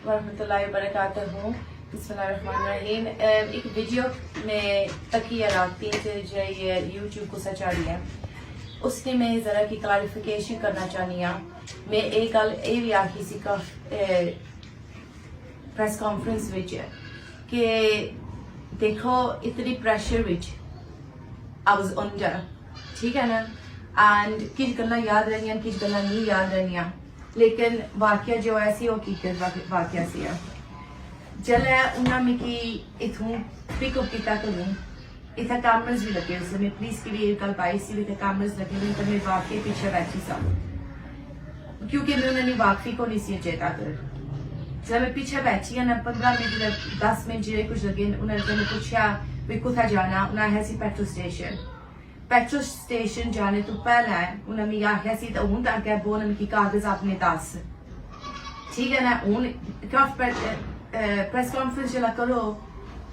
वरहमतुल्लाहि वबरकातुहू। बिस्मिल्लाहिर्रहमानिर्रहीम। एक वीडियो में तकिया राती से जो ये यूट्यूब को सचाड़ी है उसने मैं ज़रा की क्लैरिफिकेशन करना चाहनी हाँ। मैं एक गल ये भी आखी सी का प्रेस कॉन्फ्रेंस विच कि देखो इतनी pressure which I was under, ठीक है ना, एंड किस गल्लां याद रहियां किस गल्लां नहीं याद रहियां, लेकिन वाकया जो ऐसी वो हकीकत वाकया सी है। जल्लै उन्हें मिगी इत्थों पिकअप किया करूँ इतना कैमरस भी लगे हुए मैं पुलिस की भी गल पाई सी इतने कैमरस लगे हुए तो मैं वाकई पीछे बैठी सा क्योंकि मैं उन्होंने वाकफी को नहीं सी चेता कर। जब मैं पीछे बैठी ना 15 मिनट 10 मिनट जो कुछ लगे उन्होंने पूछा भी कुत्थे जाना, उन्हें है सी पेट्रोल स्टेशन जाने तो पहले उन्हें मिगी आख्या सी तो हूं तो अगे बोल मिगी कागज अपने दस, ठीक है ना। हूं प्रेस कॉन्फ्रेंस जला करो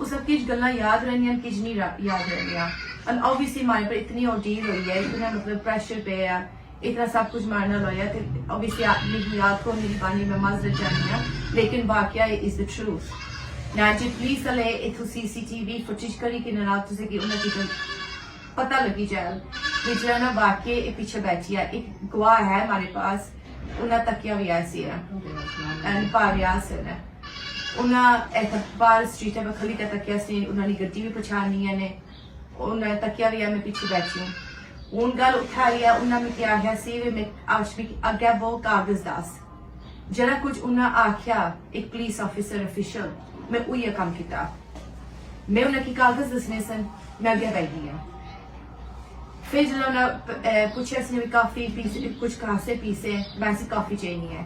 उस किस गल्लां याद रहनियां किस नहीं याद रहनियां। एंड ऑब्वियसली मारे पर इतनी ऑर्डील हुई है, इतना मतलब प्रेशर पे है, इतना सब कुछ मारना लोया तो ऑब्वियसली मेरी याद को मेरी बानी में माजरत जानी है, लेकिन वाकया इज द ट्रूथ ना। जी पुलिस वाले इथों सीसीटीवी फुटेज करी कि ना तुझे कि उन्हें की पता लगी जाए कि जो ना वाकई पीछे बैठी है। एक गवाह है हमारे पास, उन्हें तकिया भी ऐसी है एंड पारियास है उन्हें बाहर स्ट्रीट पर खली का तकिया से उन्होंने गड्डी भी पछानी है ने उन्हें तकिया भी है मैं पीछे बैठी हूँ। हूं गल उठाई है उन्हें मैं आख्या सी मैं अगे वो कागज दस जरा कुछ उन्हें आख्या एक पुलिस ऑफिसर ऑफिशियल मैं उही काम किया। मैं उन्हें की कागज दसने सन मैं अगे बैठी हाँ। फिर जो उन्हें पूछा इसने भी काफी पीसे कुछ खासे पीसे मैं ऐसी काफी चाहिए है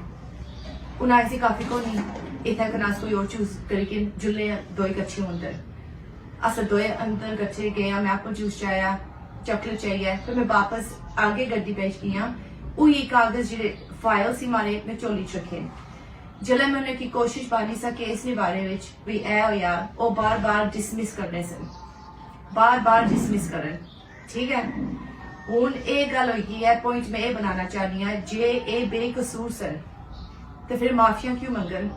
उन्हें ऐसी काफी को नहीं इतना कनास कोई और चूज करके जुल्ले दो कच्चे अंदर अस दो अंदर कच्चे गए मैं आपको जूस चाहिए चॉकलेट चाहिए फिर मैं वापस आगे गड्डी पेश की वही कागज जो फाइल सी मारे मैं चोली च रखे जल्द मैं उन्हें की कोशिश पानी सा केस के बारे में भी ए होया वो बार बार डिसमिस करने सन बार बार डिसमिस करन, ठीक है। हूं ये गल हुई है पॉइंट मैं ये बनाना चाहनी हाँ जे ए बेकसूर सन तो फिर माफिया क्यों मंगन।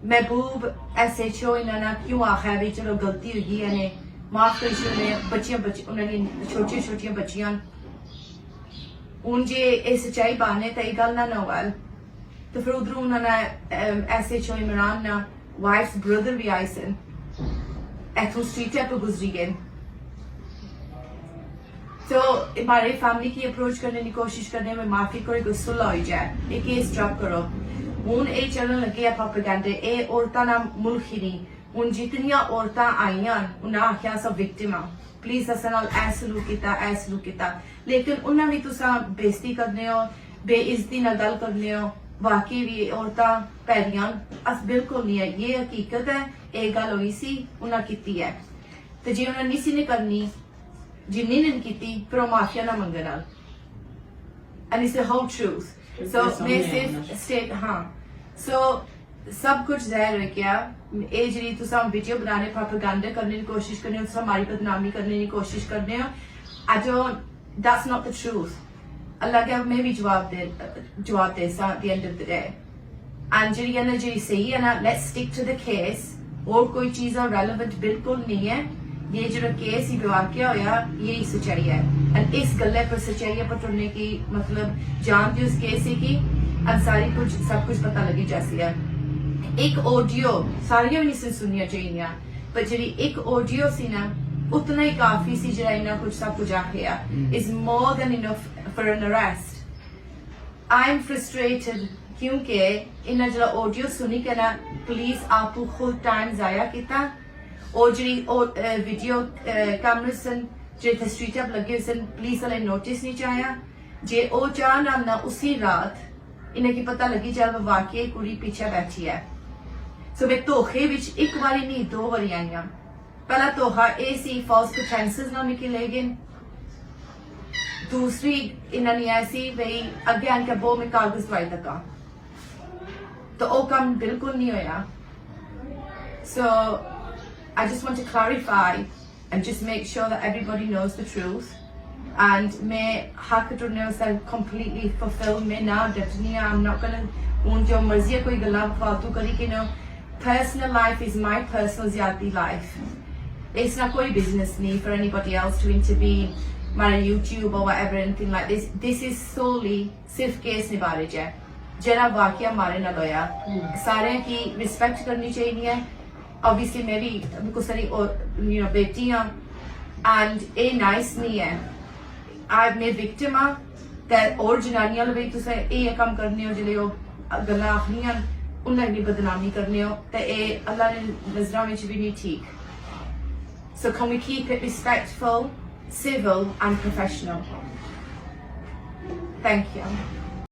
महबूब SHO इन्होंने क्यों आखिया भी चलो गलती हुई है माफ करी बच्चियां उन्होंने छोटी छोटी बच्चियां हूं जे ये सच्चाई बाने तो यह गल ना होवल तो फिर उधरों उन्होंने SHO इमरान ना वाइफ्स ब्रदर भी आए सन इथों स्ट्रीट पर गुजरी गए तो हमारे फैमिली की अप्रोच करने की कोशिश करने में माफी कोई सुलह हो जाए ये केस ड्रॉप करो। हूं ये चलन लगे प्रोपेगेंडा ये औरतां ना मुल्क ही नहीं हूं जितनियां औरतां आईयां उन्हें आख्या सब विक्टिम प्लीज अस ऐ सलूक किया लेकिन उन्हें भी तुसा बेइज्जती करने हो बेइज्जती ना गल करने हो वाकई भी औरतां पैरियां अस बिल्कुल नहीं है ये हकीकत है ये गल हुई सी उन्हें की है तो जे उन्हें नहीं सी ने करनी जिन्नी ने की फिर माफिया ना मंगन and it's the whole truth. So मैं सिर्फ स्टेट हाँ सो सब कुछ जाहिर हो गया ये जी तुम वीडियो बनाने प्रोपेगेंडा करने की कोशिश करने हो हमारी बदनामी करने की कोशिश करने हो I don't that's not the truth. अल्लाह के मैं भी जवाब दे सा at the end of the day and जी ना जी सही है ना let's stick to the case और कोई चीज़ रेलेवेंट बिल्कुल नहीं है। ये जो केस ही वाकया होया यही सच्चाई है एंड इस गल्ले पर सच्चाई पर टुरने की मतलब जानती उस केस की एंड सारी कुछ सब कुछ पता लगी जैसी है। एक ऑडियो सारिया भी नहीं सुनिया चाहिए पर जी एक ऑडियो सी ना उतना ही काफी सी जरा इन्ना कुछ सब कुछ आखिया is more than enough for an arrest. I am frustrated क्योंकि इन्ना जरा ऑडियो सुनी के ना पुलिस आपको खुद टाइम जाया किया और जी वीडियो कैमरे सन जो स्ट्रीट पर लगे सन पुलिस वाले नोटिस नहीं चाया जे ओ चाह ना उसी रात इन्हें की पता लगी जब वाकई कुड़ी पीछे बैठी है। सो मैं धोखे विच एक बारी नहीं दो बारी आई पहला धोखा ये सी फॉल्स प्रिटेंसेस ना मिकी ले गए दूसरी इन्होंने ऐसी भाई अगे आके वो मैं कागज दवाई तका तो वो काम बिल्कुल नहीं होया। सो I just want to clarify and just make sure that everybody knows the truth. And may Hakadurno said completely fulfill me now, I'm not gonna ਹੁਣ ਜੋ ਮਰਜ਼ੀ ਹੈ ਕੋਈ ਗੱਲਾਂ ਫਾਲਤੂ ਕਰੀ ਕਿ ਨਾ personal life is my personal zyati life. It's not koi business need for anybody else to intervene my YouTube or whatever, anything like this. This is solely sirf case निबारे है जरा वाकया मारे ना लोया सारे की रिस्पेक्ट करनी चाहिए. Obviously मैं भी कुछ सारी बेटियां and a nice नहीं है. I've made victim that और जनानियां लगे तो से ये काम करने हो जिले हो गल्ला आखनियां उन्हें भी बदनामी करने हो ते ये अल्लाह ने नजरों में भी नहीं ठीक. So can we keep it respectful, civil and professional? Thank you.